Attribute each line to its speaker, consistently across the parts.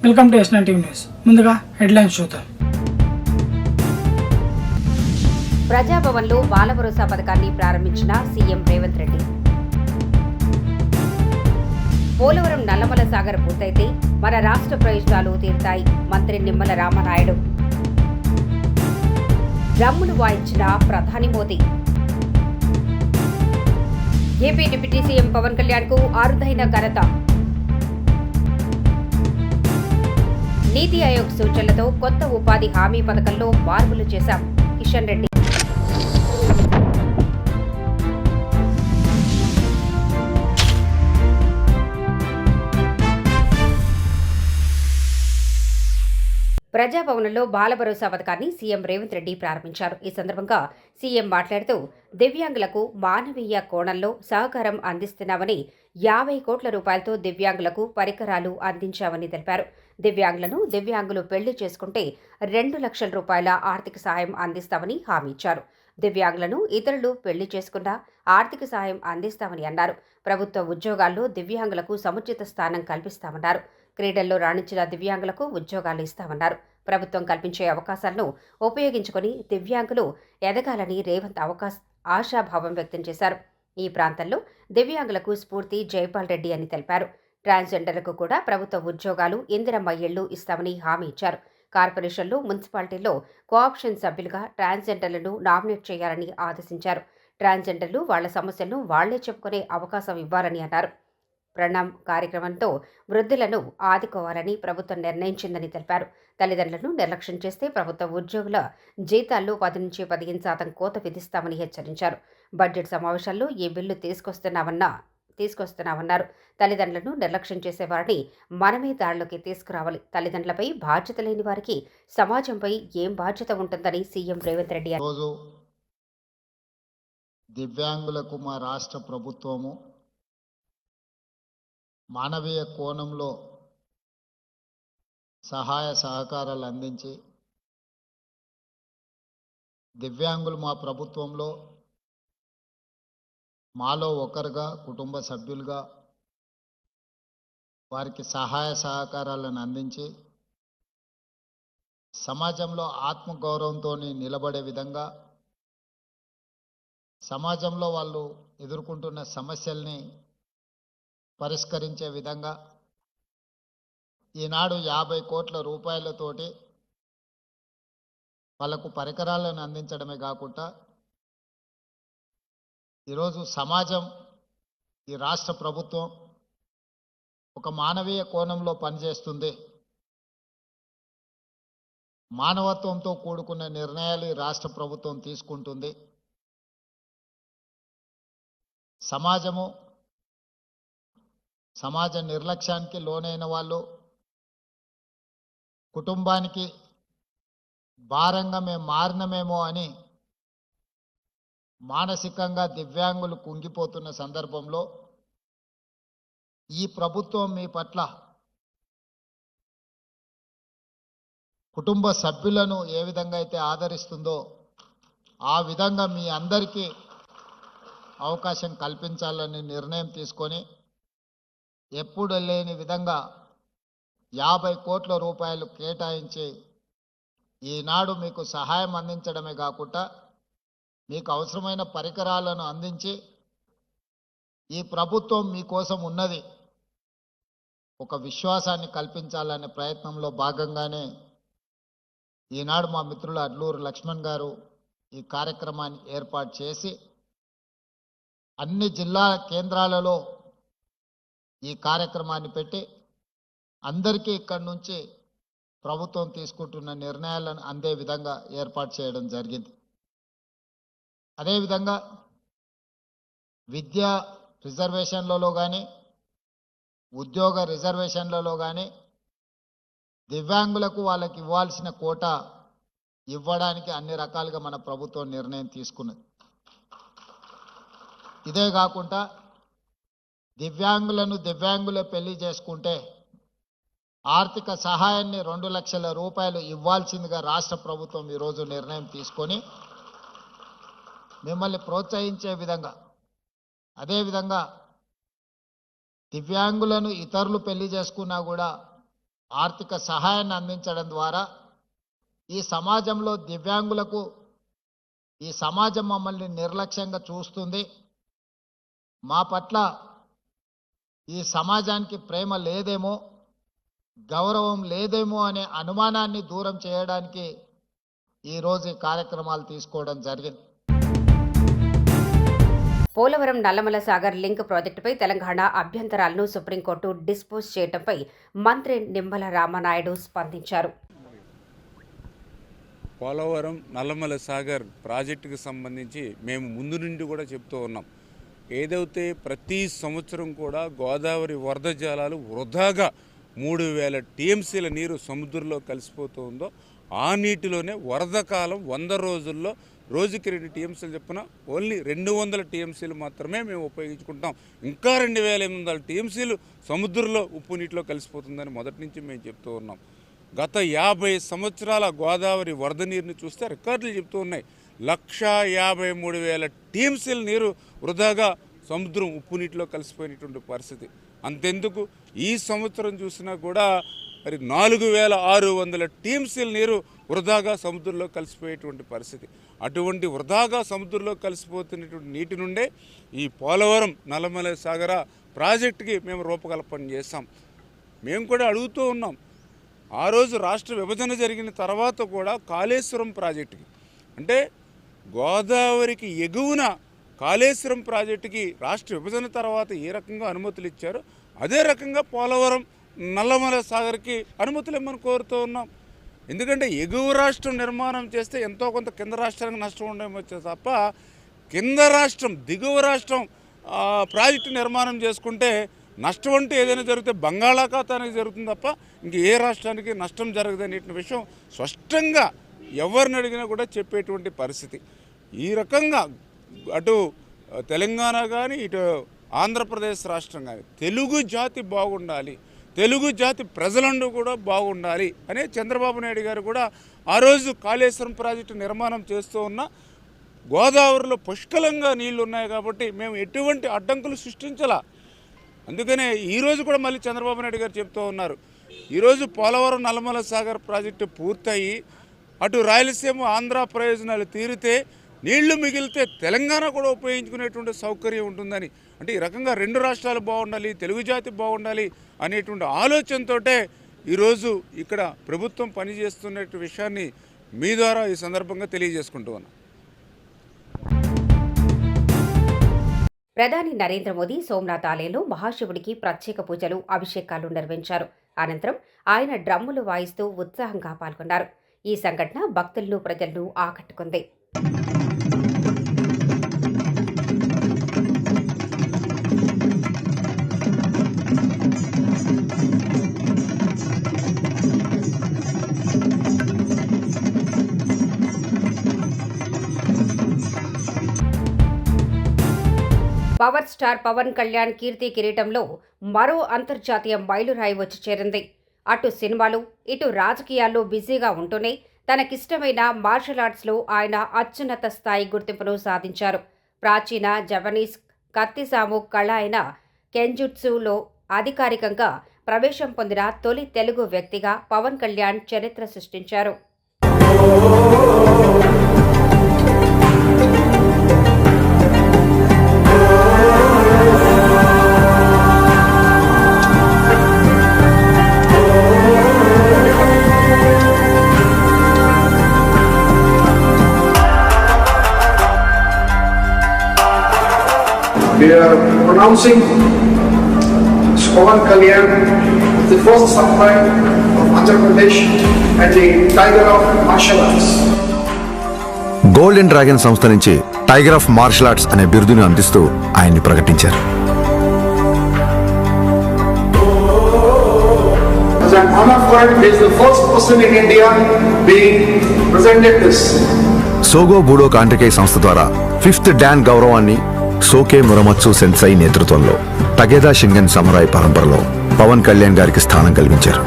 Speaker 1: Welcome to S9 TV news. ముందుగా headlines చూద్దాం.
Speaker 2: ప్రజాభవన్లో బాల భరోసా పథకాన్ని ప్రారంభించిన సీఎం రేవంత్ రెడ్డి. పోలవరం నల్లమల సాగర్ పూర్తయితే మన రాష్ట్ర ప్రయోజనాలు తీరుతాయి. మంత్రి నిమ్మల రామనాయుడు. డ్రమ్ములు వాయించిన ప్రధాని Modi. AP deputy CM Pawan Kalyan కు అరుదైన ఘనత. నీతి ఆయోగ్ సూచనలతో కొత్త ఉపాధి హామీ పథకంలో మార్పులు చేశాం. కిషన్ రెడ్డి. ప్రజాభవన్లో బాల భరోసా పథకాన్ని సీఎం రేవంత్ రెడ్డి ప్రారంభించారు. ఈ సందర్భంగా సీఎం మాట్లాడుతూ దివ్యాంగులకు మానవీయ కోణంలో సహకారం అందిస్తున్నామని 50 కోట్ల రూపాయలతో దివ్యాంగులకు పరికరాలు అందించామని తెలిపారు. దివ్యాంగులు పెళ్లి చేసుకుంటే 2 లక్షల రూపాయల ఆర్థిక సాయం అందిస్తామని హామీ ఇచ్చారు. దివ్యాంగులను ఇతరులు పెళ్లి చేసుకున్నా ఆర్థిక సాయం అందిస్తామని అన్నారు. ప్రభుత్వ ఉద్యోగాల్లో దివ్యాంగులకు సముచిత స్థానం కల్పిస్తామన్నారు. క్రీడల్లో రాణించిన దివ్యాంగులకు ఉద్యోగాలు ఇస్తామన్నారు. ప్రభుత్వం కల్పించే అవకాశాలను ఉపయోగించుకుని దివ్యాంగులు ఎదగాలని రేవంత్ ఆశాభావం వ్యక్తం చేశారు. ఈ ప్రాంతంలో దివ్యాంగులకు స్ఫూర్తి జైపాల్ రెడ్డి అని తెలిపారు. ట్రాన్స్జెండర్లకు కూడా ప్రభుత్వ ఉద్యోగాలు, ఇందిరమ్మ ఇళ్లు ఇస్తామని హామీ ఇచ్చారు. కార్పొరేషన్లు, మున్సిపాలిటీల్లో కోఆప్షన్ సభ్యులుగా ట్రాన్స్జెండర్లను నామినేట్ చేయాలని ఆదేశించారు. ట్రాన్స్జెండర్లు వాళ్ల సమస్యలను వాళ్లే చెప్పుకునే అవకాశం ఇవ్వాలని అన్నారు. ప్రణామ్ కార్యక్రమంతో వృద్ధులను ఆదుకోవాలని ప్రభుత్వం నిర్ణయించిందని తెలిపారు. తల్లిదండ్రులను నిర్లక్ష్యం చేస్తే ప్రభుత్వ ఉద్యోగుల జీతాల్లో 10 నుంచి 15% కోత విధిస్తామని హెచ్చరించారు. బడ్జెట్ సమావేశాల్లో ఈ బిల్లు తీసుకొస్తున్నామన్నారు. తల్లిదండ్రులను నిర్లక్ష్యం చేసేవారిని మనమే దారిలోకి తీసుకురావాలి. తల్లిదండ్రులపై బాధ్యత లేని వారికి సమాజంపై ఏం బాధ్యత ఉంటుందని సీఎం రేవంత్ రెడ్డి
Speaker 3: అన్నారు. దివ్యాంగులకు మా రాష్ట్ర ప్రభుత్వము మానవీయ కోణంలో సహాయ సహకారాలు అందించి దివ్యాంగులు మా ప్రభుత్వంలో మాలో ఒకరుగా, కుటుంబ సభ్యులుగా వారికి సహాయ సహకారాలను అందించి సమాజంలో ఆత్మగౌరవంతో నిలబడే విధంగా, సమాజంలో వాళ్ళు ఎదుర్కొంటున్న సమస్యల్ని పరిష్కరించే విధంగా ఈనాడు 50 కోట్ల రూపాయలతోటి వాళ్లకు పరికరాలను అందించడమే కాకుండా ఈరోజు సమాజం, ఈ రాష్ట్ర ప్రభుత్వం ఒక మానవీయ కోణంలో పనిచేస్తుంది. మానవత్వంతో కూడుకున్న నిర్ణయాలు ఈ రాష్ట్ర ప్రభుత్వం తీసుకుంటుంది. సమాజ నిర్లక్ష్యానికి లోనైన వాళ్ళు, కుటుంబానికి భారంగా మేము మారినమేమో అని మానసికంగా దివ్యాంగులు కుంగిపోతున్న సందర్భంలో ఈ ప్రభుత్వం మీ పట్ల కుటుంబ సభ్యులను ఏ విధంగా అయితే ఆదరిస్తుందో ఆ విధంగా మీ అందరికీ అవకాశం కల్పించాలని నిర్ణయం తీసుకొని ఎప్పుడు లేని విధంగా 50 కోట్ల రూపాయలు కేటాయించి ఈనాడు మీకు సహాయం అందించడమే కాకుండా మీకు అవసరమైన పరికరాలను అందించి ఈ ప్రభుత్వం మీకోసం ఉన్నది ఒక విశ్వాసాన్ని కల్పించాలనే ప్రయత్నంలో భాగంగానే ఈనాడు మా మిత్రులు అడ్లూరు లక్ష్మణ్ గారు ఈ కార్యక్రమాన్ని ఏర్పాటు చేసి అన్ని జిల్లా కేంద్రాలలో ఈ కార్యక్రమాన్ని పెట్టి అందరికీ ఇక్కడి నుంచి ప్రభుత్వం తీసుకుంటున్న నిర్ణయాలను అందే విధంగా ఏర్పాటు చేయడం జరిగింది. అదేవిధంగా విద్యా రిజర్వేషన్లలో కానీ, ఉద్యోగ రిజర్వేషన్లలో కానీ దివ్యాంగులకు వాళ్ళకి ఇవ్వాల్సిన కోటా ఇవ్వడానికి అన్ని రకాలుగా మన ప్రభుత్వం నిర్ణయం తీసుకున్నది. ఇదే కాకుండా దివ్యాంగులే పెళ్లి చేసుకుంటే ఆర్థిక సహాయాన్ని 2 లక్షల రూపాయలు ఇవ్వాల్సిందిగా రాష్ట్ర ప్రభుత్వం ఈరోజు నిర్ణయం తీసుకొని మిమ్మల్ని ప్రోత్సహించే విధంగా, అదేవిధంగా దివ్యాంగులను ఇతరులు పెళ్లి చేసుకున్నా కూడా ఆర్థిక సహాయాన్ని అందించడం ద్వారా ఈ సమాజంలో దివ్యాంగులకు ఈ సమాజం మమ్మల్ని నిర్లక్ష్యంగా చూస్తుంది, మా పట్ల ఈ సమాజానికి ప్రేమ లేదేమో, గౌరవం లేదేమో అనే అనుమానాన్ని దూరం చేయడానికి ఈరోజు ఈ కార్యక్రమాలు తీసుకోవడం జరిగింది.
Speaker 2: పోలవరం నల్లమల సాగర్ లింక్ ప్రాజెక్టుపై తెలంగాణ అభ్యంతరాలను సుప్రీంకోర్టు డిస్పోజ్ చేయడంపై మంత్రి నిమ్మల రామనాయుడు స్పందించారు.
Speaker 4: పోలవరం నల్లమల సాగర్ ప్రాజెక్టుకు సంబంధించి మేము ముందు నుండి కూడా చెప్తూ ఉన్నాం. ఏదైతే ప్రతి సంవత్సరం కూడా గోదావరి వరద జలాలు వృధాగా 3000 టీఎంసీల నీరు సముద్రంలో కలిసిపోతూ ఉందో ఆ నీటిలోనే వరద కాలం 100 రోజుల్లో రోజుకి 2 టీఎంసీలు చొప్పున ఓన్లీ 200 టీఎంసీలు మాత్రమే మేము ఉపయోగించుకుంటాం. ఇంకా 2800 టీఎంసీలు సముద్రంలో ఉప్పు నీటిలో కలిసిపోతుందని మొదటి నుంచి మేము చెప్తూ ఉన్నాం. గత 50 సంవత్సరాల గోదావరి వరద నీరుని చూస్తే రికార్డులు చెప్తూ ఉన్నాయి. 153,000 టీఎంసీల నీరు వృధాగా సముద్రం ఉప్పు నీటిలో కలిసిపోయినటువంటి పరిస్థితి. అంతెందుకు ఈ సంవత్సరం చూసినా కూడా మరి 4,600 టీఎంసీల నీరు వృధాగా సముద్రంలో కలిసిపోయేటువంటి పరిస్థితి. అటువంటి వృధాగా సముద్రంలో కలిసిపోతున్నటువంటి నీటి నుండే ఈ పోలవరం నల్లమల సాగర ప్రాజెక్టుకి మేము రూపకల్పన చేస్తాం. మేము కూడా అడుగుతూ ఉన్నాం. ఆ రోజు రాష్ట్ర విభజన జరిగిన తర్వాత కూడా కాళేశ్వరం ప్రాజెక్టుకి అంటే గోదావరికి ఎగువన కాళేశ్వరం ప్రాజెక్టుకి రాష్ట్ర విభజన తర్వాత ఏ రకంగా అనుమతులు ఇచ్చారో అదే రకంగా పోలవరం నల్లమల సాగర్కి అనుమతులు ఇమ్మని కోరుతూ ఉన్నాం. ఎందుకంటే ఎగువ రాష్ట్రం నిర్మాణం చేస్తే ఎంతో కొంత కింద రాష్ట్రానికి నష్టం ఉండవచ్చు తప్ప కింద రాష్ట్రం దిగువ రాష్ట్రం ప్రాజెక్టు నిర్మాణం చేసుకుంటే నష్టం అంటే ఏదైనా జరిగితే బంగాళాఖాతానికి జరుగుతుంది తప్ప ఇంక ఏ రాష్ట్రానికి నష్టం జరగదనే విషయం స్పష్టంగా ఎవరిని అడిగినా కూడా చెప్పేటువంటి పరిస్థితి. ఈ రకంగా అటు తెలంగాణ కానీ ఇటు ఆంధ్రప్రదేశ్ రాష్ట్రం కానీ తెలుగు జాతి బాగుండాలి, తెలుగు జాతి ప్రజలందరూ కూడా బాగుండాలి అనే చంద్రబాబు నాయుడు గారు కూడా ఆ రోజు కాళేశ్వరం ప్రాజెక్టు నిర్మాణం చేస్తూ ఉన్న గోదావరిలో పుష్కలంగా నీళ్లు ఉన్నాయి కాబట్టి మేము ఎటువంటి అడ్డంకులు సృష్టించాలా. అందుకనే ఈరోజు కూడా మళ్ళీ చంద్రబాబు నాయుడు గారు చెప్తూ ఉన్నారు. ఈరోజు పోలవరం నల్లమల సాగర్ ప్రాజెక్టు పూర్తయి అటు రాయలసీమ ఆంధ్ర ప్రయోజనాలు తీరితే నీళ్లు మిగిలితే తెలంగాణ కూడా ఉపయోగించుకునేటువంటి సౌకర్యం ఉంటుందని, అంటే ఈ రకంగా 2 రాష్ట్రాలు బాగుండాలి, తెలుగు జాతి బాగుండాలి అనేటువంటి ఆలోచనతోటే ఈరోజు ఇక్కడ ప్రభుత్వం పనిచేస్తున్న విషయాన్ని మీ ద్వారా ఈ సందర్భంగా తెలియజేసుకుంటూ ఉన్నాం.
Speaker 2: ప్రధాని నరేంద్ర మోదీ సోమనాథ్ ఆలయంలో మహాశివుడికి ప్రత్యేక పూజలు, అభిషేకాలు నిర్వహించారు. అనంతరం ఆయన డ్రమ్ములు వాయిస్తూ ఉత్సాహంగా పాల్గొన్నారు. ఈ సంఘటన భక్తులను, ప్రజలను ఆకట్టుకుంది. పవర్ స్టార్ పవన్ కళ్యాణ్ కీర్తి కిరీటంలో మరో అంతర్జాతీయ మైలురాయి వచ్చి చేరింది. అటు సినిమాలు, ఇటు రాజకీయాల్లో బిజీగా ఉంటూనే తనకిష్టమైన మార్షల్ ఆర్ట్స్లో ఆయన అత్యున్నత స్థాయి గుర్తింపును సాధించారు. ప్రాచీన జపనీస్ కత్తిసాము కళ అయిన కెంజుట్సులో అధికారికంగా ప్రవేశం పొందిన తొలి తెలుగు వ్యక్తిగా పవన్ కళ్యాణ్ చరిత్ర సృష్టించారు.
Speaker 5: We are pronouncing Pawan Kalyan, the first samurai of Andhra Pradesh and the tiger of martial arts.
Speaker 6: Golden dragon సంస్థ నుంచి టైగర్ ఆఫ్ మార్షల్ ఆర్ట్స్ అనే బిరుదును అందిస్తూ ఆయన్ని ప్రకటించారు.
Speaker 5: As an honor for it, he is the first person in India being presented this.
Speaker 6: సోగో బూడో కాంట్రికై సంస్థ ద్వారా 5th don గౌరవాన్ని సోకే మురమత్సు సెన్సై నేతృత్వంలో టగేదా షింగన్ సమురాయ్ పరంపరలో పవన్ కళ్యాణ్ గారికి స్థానం కల్పించారు.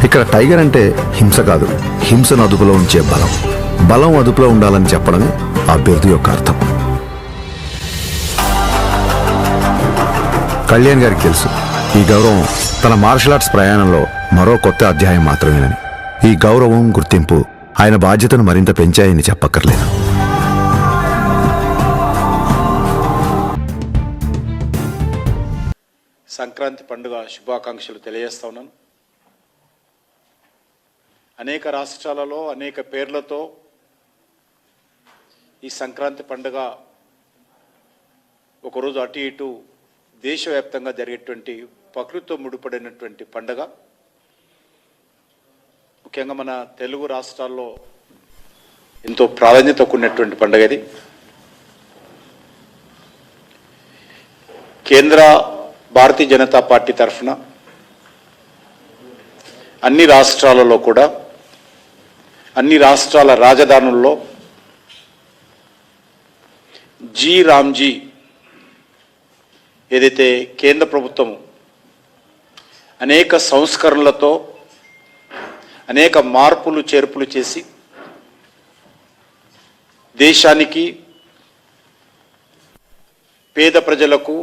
Speaker 6: ఇక్కడ టైగర్ అంటే హింస కాదు, హింసను అదుపులో ఉంచే బలం. బలం అదుపులో ఉండాలని చెప్పడమే ఆ బిరుదు యొక్క అర్థం. కళ్యాణ్ గారికి తెలుసు ఈ గౌరవం తన మార్షల్ ఆర్ట్స్ ప్రయాణంలో మరో కొత్త అధ్యాయం మాత్రమేనని, ఈ గౌరవం గుర్తింపు ఆయన బాధ్యతను మరింత పెంచాయని చెప్పక్కర్లేదు.
Speaker 7: సంక్రాంతి పండుగ శుభాకాంక్షలు తెలియజేస్తా ఉన్నాను. అనేక రాష్ట్రాలలో అనేక పేర్లతో ఈ సంక్రాంతి పండుగ ఒకరోజు అటు ఇటు దేశవ్యాప్తంగా జరిగేటువంటి ప్రకృతితో ముడిపడినటువంటి పండుగ. ముఖ్యంగా మన తెలుగు రాష్ట్రాల్లో ఎంతో ప్రాధాన్యత కూడినటువంటి పండుగ ఇది. కేంద్ర భారతీయ జనతా పార్టీ తరఫున అన్ని రాష్ట్రాలలో కూడా అన్ని రాష్ట్రాల రాజధానుల్లో జీ రామ్జీ ఏదైతే కేంద్ర ప్రభుత్వం అనేక సంస్కరణలతో అనేక మార్పులు చేర్పులు చేసి దేశానికి పేద ప్రజలకు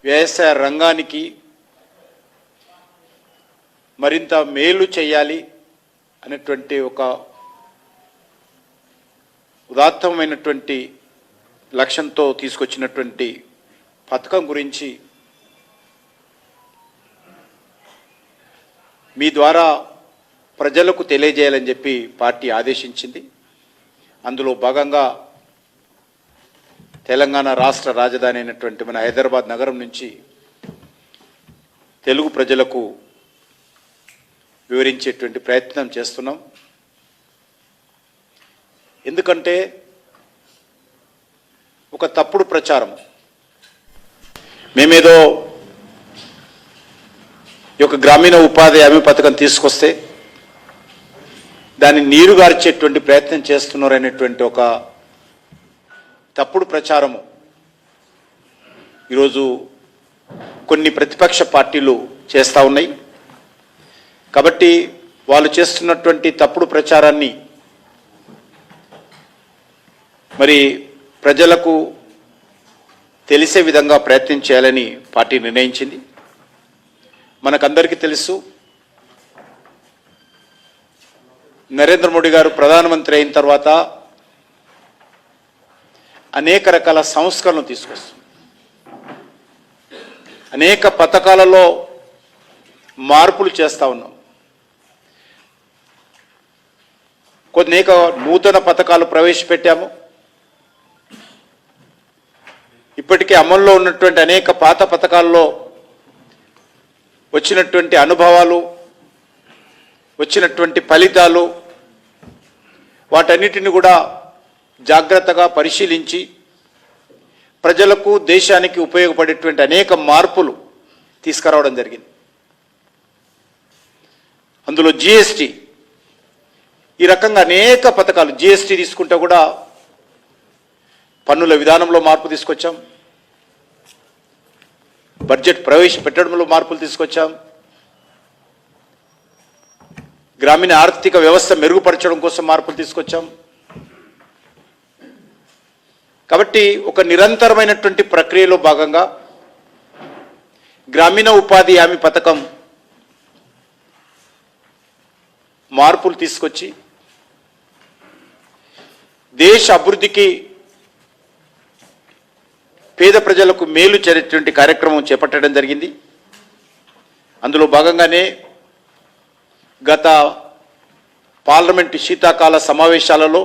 Speaker 7: వ్యవసాయ రంగానికి మరింత మేలు చేయాలి అనేటువంటి ఒక ఉదాత్తమైనటువంటి లక్ష్యంతో తీసుకొచ్చినటువంటి పథకం గురించి మీ ద్వారా ప్రజలకు తెలియజేయాలని చెప్పి పార్టీ ఆదేశించింది. అందులో భాగంగా తెలంగాణ రాష్ట్ర రాజధాని అయినటువంటి మన హైదరాబాద్ నగరం నుంచి తెలుగు ప్రజలకు వివరించేటువంటి ప్రయత్నం చేస్తున్నాం. ఎందుకంటే ఒక తప్పుడు ప్రచారం, మేమేదో ఈ యొక్క గ్రామీణ ఉపాధి హామీ పథకం తీసుకొస్తే దాన్ని నీరుగార్చేటువంటి ప్రయత్నం చేస్తున్నారు అనేటువంటి ఒక తప్పుడు ప్రచారము ఈరోజు కొన్ని ప్రతిపక్ష పార్టీలు చేస్తూ ఉన్నాయి. కాబట్టి వాళ్ళు చేస్తున్నటువంటి తప్పుడు ప్రచారాన్ని మరి ప్రజలకు తెలిసే విధంగా ప్రయత్నం చేయాలని పార్టీ నిర్ణయించింది. మనకందరికీ తెలుసు, నరేంద్ర మోడీ గారు ప్రధానమంత్రి అయిన తర్వాత అనేక రకాల సంస్కరణలు తీసుకొస్తుంది. అనేక పథకాలలో మార్పులు చేస్తూ ఉన్నాం. అనేక నూతన పథకాలు ప్రవేశపెట్టాము. ఇప్పటికే అమల్లో ఉన్నటువంటి అనేక పాత పథకాల్లో వచ్చినటువంటి అనుభవాలు, వచ్చినటువంటి ఫలితాలు, వాటన్నిటిని కూడా జాగ్రత్తగా పరిశీలించి ప్రజలకు దేశానికి ఉపయోగపడేటువంటి అనేక మార్పులు తీసుకురావడం జరిగింది. అందులో జిఎస్టీ, ఈ రకంగా అనేక పథకాలు, జిఎస్టీ తీసుకుంటే కూడా పన్నుల విధానంలో మార్పు తీసుకొచ్చాం, బడ్జెట్ ప్రవేశపెట్టడంలో మార్పులు తీసుకొచ్చాం, గ్రామీణ ఆర్థిక వ్యవస్థ మెరుగుపరచడం కోసం మార్పులు తీసుకొచ్చాం. కాబట్టి ఒక నిరంతరమైనటువంటి ప్రక్రియలో భాగంగా గ్రామీణ ఉపాధి హామీ పథకం మార్పులు తీసుకొచ్చి దేశ అభివృద్ధికి, పేద ప్రజలకు మేలు చేరేటువంటి కార్యక్రమం చేపట్టడం జరిగింది. అందులో భాగంగానే గత పార్లమెంటు శీతాకాల సమావేశాలలో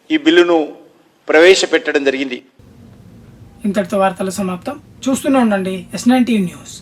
Speaker 7: ఈ బిల్లును ప్రవేశపెట్టడం జరిగింది.
Speaker 1: ఇంతటితో వార్తల సమాప్తం. చూస్తూనే ఉండండి S9 టీవీ న్యూస్.